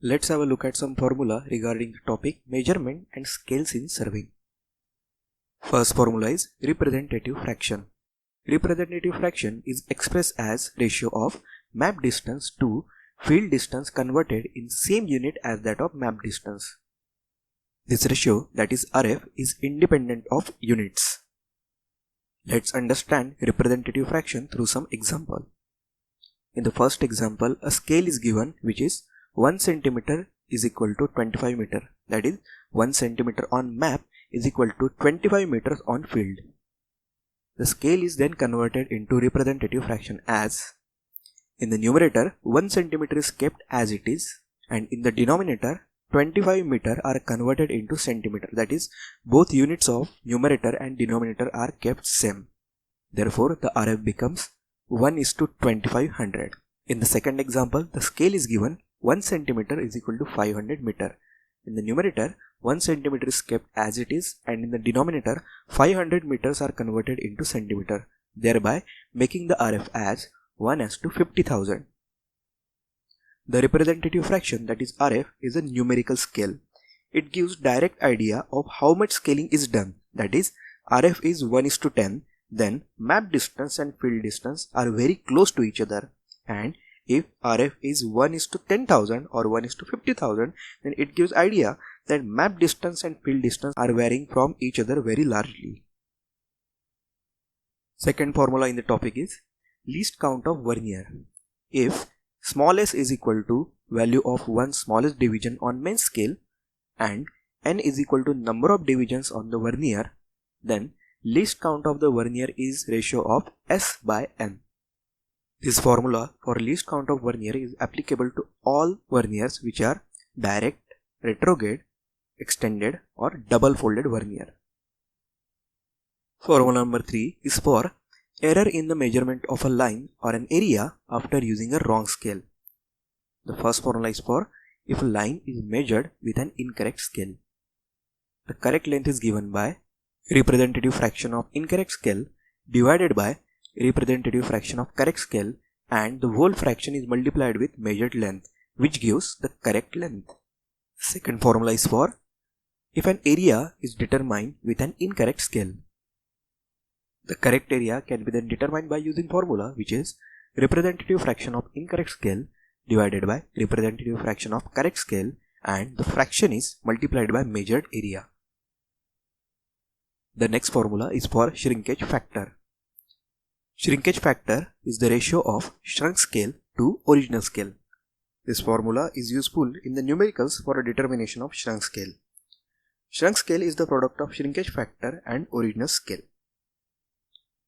Let's have a look at some formula regarding the topic measurement and scales in surveying. First formula is representative fraction. Representative fraction is expressed as ratio of map distance to field distance converted in same unit as that of map distance. This ratio, that is RF, is independent of units. Let's understand representative fraction through some example. In the first example, a scale is given which is 1 centimeter is equal to 25 meter. That is 1 centimeter on map is equal to 25 meters on field. The scale is then converted into representative fraction as in the numerator 1 centimeter is kept as it is, and in the denominator 25 meter are converted into centimeter. That is both units of numerator and denominator are kept same. Therefore the RF becomes 1:2500. In the second example, the scale is given 1 centimeter is equal to 500 meter. In the numerator, 1 centimeter is kept as it is, and in the denominator, 500 meters are converted into centimeter, thereby making the RF as 1:50,000. The representative fraction, that is RF, is a numerical scale. It gives direct idea of how much scaling is done. That is, RF is 1:10, then map distance and field distance are very close to each other, and if RF is 1:10,000 or 1:50,000, then it gives idea that map distance and field distance are varying from each other very largely. Second formula in the topic is least count of vernier. If small s is equal to value of one smallest division on main scale and n is equal to number of divisions on the vernier, then least count of the vernier is ratio of s by n. This formula for least count of vernier is applicable to all verniers which are direct, retrograde, extended or double folded vernier. Formula number 3 is for error in the measurement of a line or an area after using a wrong scale. The first formula is for if a line is measured with an incorrect scale. The correct length is given by representative fraction of incorrect scale divided by representative fraction of correct scale, and the whole fraction is multiplied with measured length, which gives the correct length. Second formula is for if an area is determined with an incorrect scale. The correct area can be then determined by using formula which is representative fraction of incorrect scale divided by representative fraction of correct scale, and the fraction is multiplied by measured area. The next formula is for shrinkage factor. Shrinkage factor is the ratio of shrunk scale to original scale. This formula is useful in the numericals for a determination of shrunk scale. Shrunk scale is the product of shrinkage factor and original scale.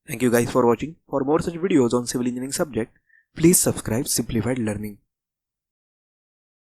Thank you guys for watching. For more such videos on civil engineering subject, please subscribe Simplified Learning.